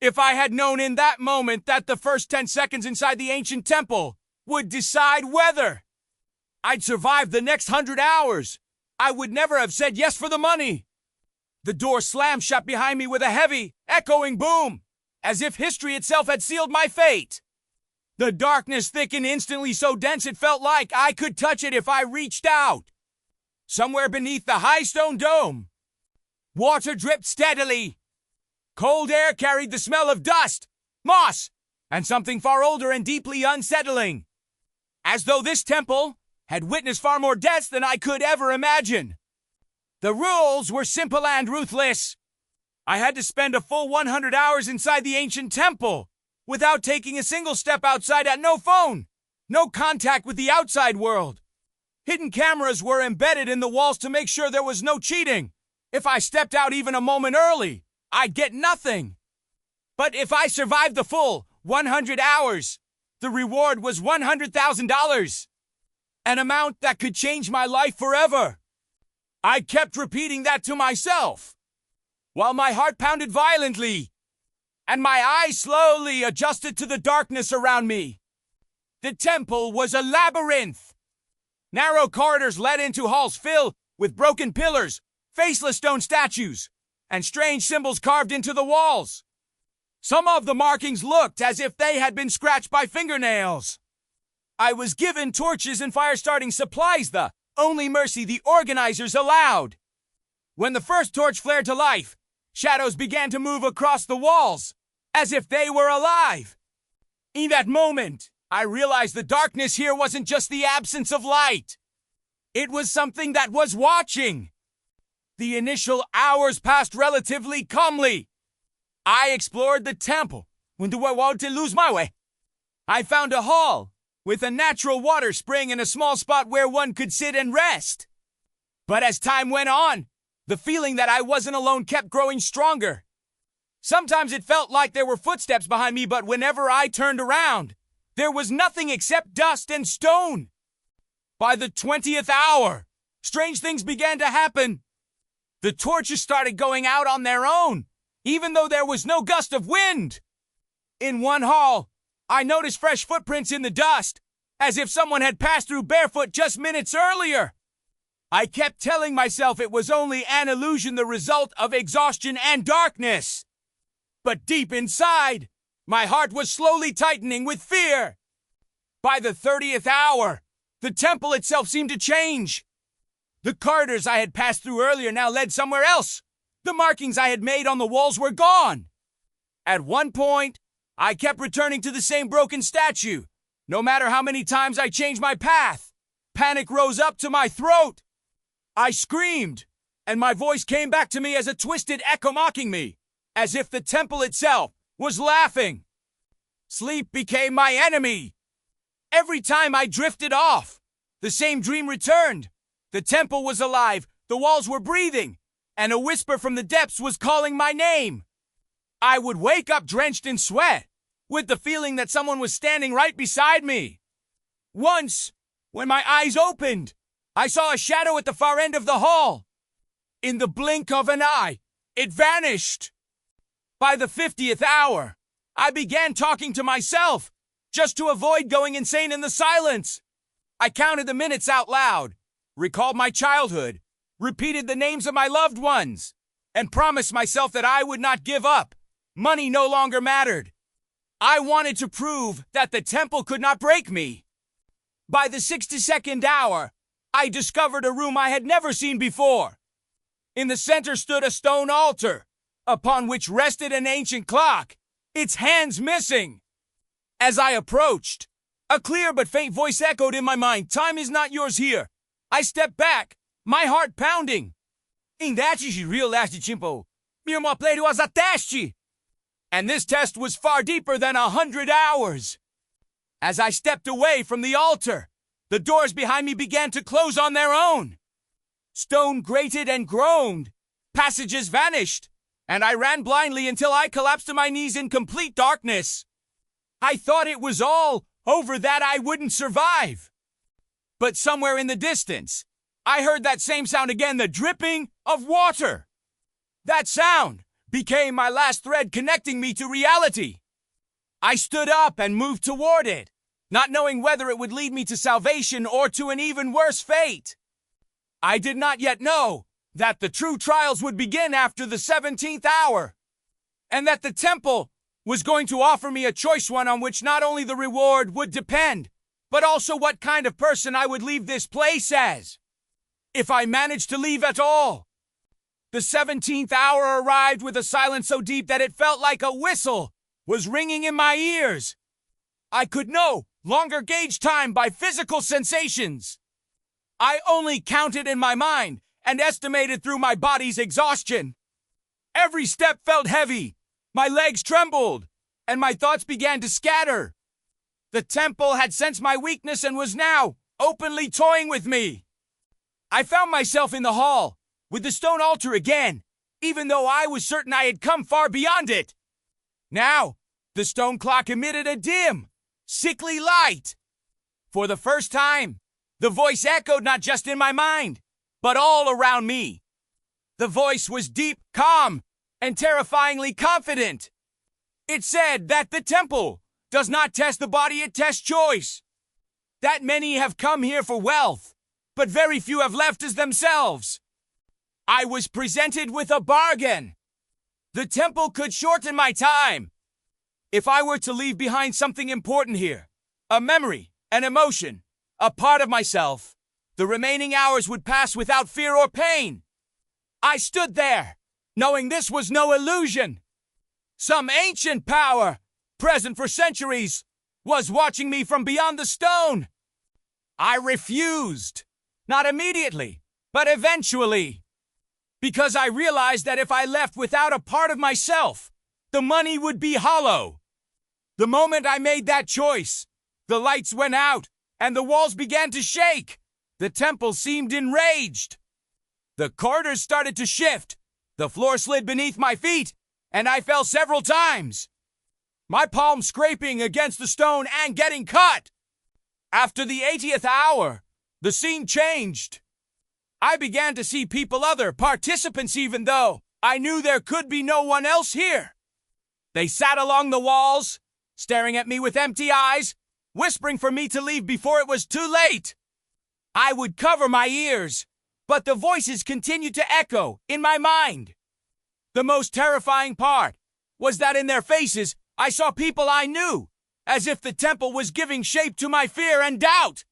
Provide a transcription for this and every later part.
If I had known in that moment that the first 10 seconds inside the ancient temple would decide whether I'd survive the next 100 hours, I would never have said yes for the money. The door slammed shut behind me with a heavy, echoing boom, as if history itself had sealed my fate. The darkness thickened instantly, so dense it felt like I could touch it if I reached out. Somewhere beneath the high stone dome, water dripped steadily. Cold air carried the smell of dust, moss, and something far older and deeply unsettling. As though this temple had witnessed far more deaths than I could ever imagine. The rules were simple and ruthless. I had to spend a full 100 hours inside the ancient temple, without taking a single step outside, at no phone, no contact with the outside world. Hidden cameras were embedded in the walls to make sure there was no cheating. If I stepped out even a moment early, I'd get nothing. But if I survived the full 100 hours, the reward was $100,000. An amount that could change my life forever. I kept repeating that to myself, while my heart pounded violently, and my eyes slowly adjusted to the darkness around me. The temple was a labyrinth. Narrow corridors led into halls filled with broken pillars, faceless stone statues, and strange symbols carved into the walls. Some of the markings looked as if they had been scratched by fingernails. I was given torches and fire-starting supplies, the only mercy the organizers allowed. When the first torch flared to life, shadows began to move across the walls, as if they were alive. In that moment, I realized the darkness here wasn't just the absence of light. It was something that was watching. The initial hours passed relatively calmly. I explored the temple. When do I want to lose my way? I found a hall with a natural water spring and a small spot where one could sit and rest. But as time went on, the feeling that I wasn't alone kept growing stronger. Sometimes it felt like there were footsteps behind me, but whenever I turned around, there was nothing except dust and stone. By the 20th hour, strange things began to happen. The torches started going out on their own, even though there was no gust of wind. In one hall, I noticed fresh footprints in the dust, as if someone had passed through barefoot just minutes earlier. I kept telling myself it was only an illusion, the result of exhaustion and darkness. But deep inside, my heart was slowly tightening with fear. By the 30th hour, the temple itself seemed to change. The corridors I had passed through earlier now led somewhere else. The markings I had made on the walls were gone. At one point, I kept returning to the same broken statue. No matter how many times I changed my path, panic rose up to my throat. I screamed, and my voice came back to me as a twisted echo mocking me, as if the temple itself was laughing. Sleep became my enemy. Every time I drifted off, the same dream returned. The temple was alive, the walls were breathing, and a whisper from the depths was calling my name. I would wake up drenched in sweat, with the feeling that someone was standing right beside me. Once, when my eyes opened, I saw a shadow at the far end of the hall. In the blink of an eye, it vanished. By the 50th hour, I began talking to myself, just to avoid going insane in the silence. I counted the minutes out loud, recalled my childhood, repeated the names of my loved ones, and promised myself that I would not give up. Money no longer mattered. I wanted to prove that the temple could not break me. By the 62nd hour, I discovered a room I had never seen before. In the center stood a stone altar, upon which rested an ancient clock, its hands missing. As I approached, a clear but faint voice echoed in my mind, "Time is not yours here." I stepped back, my heart pounding. Indachi real lasty chimpo. Mirma played was a teste. And this test was far deeper than 100 hours. As I stepped away from the altar, the doors behind me began to close on their own. Stone grated and groaned. Passages vanished, and I ran blindly until I collapsed to my knees in complete darkness. I thought it was all over, that I wouldn't survive. But somewhere in the distance, I heard that same sound again, the dripping of water. That sound became my last thread connecting me to reality. I stood up and moved toward it, not knowing whether it would lead me to salvation or to an even worse fate. I did not yet know that the true trials would begin after the 17th hour, and that the temple was going to offer me a choice one on which not only the reward would depend, but also what kind of person I would leave this place as, if I managed to leave at all. The 17th hour arrived with a silence so deep that it felt like a whistle was ringing in my ears. I could no longer gauge time by physical sensations. I only counted in my mind and estimated through my body's exhaustion. Every step felt heavy, my legs trembled, and my thoughts began to scatter. The temple had sensed my weakness and was now openly toying with me. I found myself in the hall, with the stone altar again, even though I was certain I had come far beyond it. Now, the stone clock emitted a dim, sickly light. For the first time, the voice echoed not just in my mind, but all around me. The voice was deep, calm, and terrifyingly confident. It said that the temple does not test the body, it tests choice. That many have come here for wealth, but very few have left as themselves. I was presented with a bargain. The temple could shorten my time. If I were to leave behind something important here, a memory, an emotion, a part of myself, the remaining hours would pass without fear or pain. I stood there, knowing this was no illusion. Some ancient power, present for centuries, was watching me from beyond the stone. I refused. Not immediately, but eventually. Because I realized that if I left without a part of myself, the money would be hollow. The moment I made that choice, the lights went out and the walls began to shake. The temple seemed enraged. The corridors started to shift. The floor slid beneath my feet, and I fell several times, my palms scraping against the stone and getting cut. After the 80th hour, the scene changed. I began to see people, other participants, even though I knew there could be no one else here. They sat along the walls, staring at me with empty eyes, whispering for me to leave before it was too late. I would cover my ears, but the voices continued to echo in my mind. The most terrifying part was that in their faces, I saw people I knew, as if the temple was giving shape to my fear and doubt.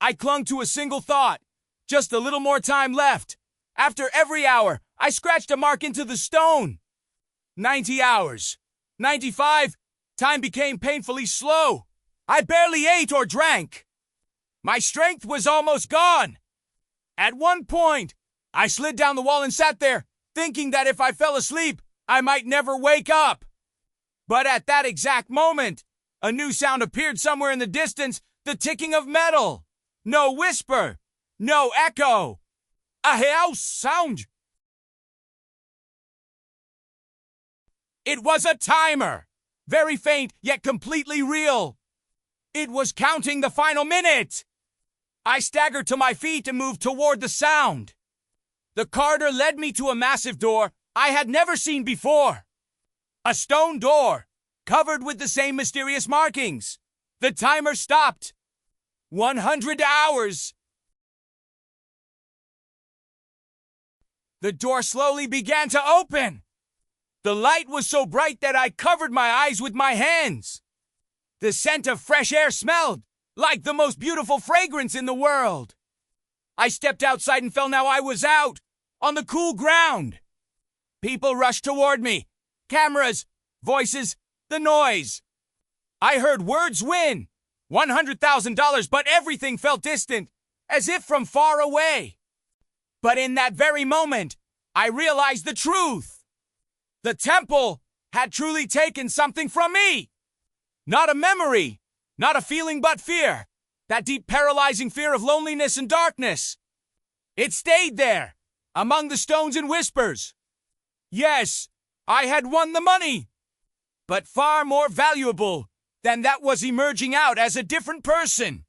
I clung to a single thought, just a little more time left. After every hour, I scratched a mark into the stone. 90 hours. 95. Time became painfully slow. I barely ate or drank. My strength was almost gone. At one point, I slid down the wall and sat there, thinking that if I fell asleep, I might never wake up. But at that exact moment, a new sound appeared somewhere in the distance, the ticking of metal. No whisper, no echo. A house sound. It was a timer, very faint yet completely real. It was counting the final minute. I staggered to my feet and moved toward the sound. The corridor led me to a massive door I had never seen before. A stone door, covered with the same mysterious markings. The timer stopped. 100 hours. The door slowly began to open. The light was so bright that I covered my eyes with my hands. The scent of fresh air smelled like the most beautiful fragrance in the world. I stepped outside and felt now I was out, on the cool ground. People rushed toward me. Cameras, voices, the noise. I heard words win, $100,000, but everything felt distant, as if from far away. But in that very moment, I realized the truth. The temple had truly taken something from me. Not a memory, not a feeling, but fear. That deep, paralyzing fear of loneliness and darkness. It stayed there, among the stones and whispers. Yes, I had won the money. But far more valuable than that was emerging out as a different person.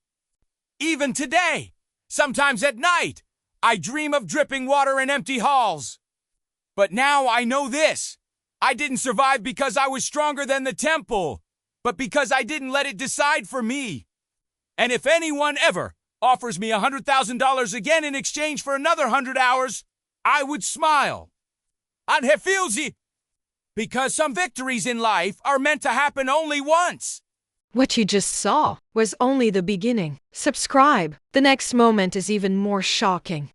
Even today, sometimes at night, I dream of dripping water in empty halls. But now I know this. I didn't survive because I was stronger than the temple, but because I didn't let it decide for me. And if anyone ever offers me $100,000 again in exchange for another 100 hours, I would smile. Anhefilzi! Because some victories in life are meant to happen only once. What you just saw was only the beginning. Subscribe. The next moment is even more shocking.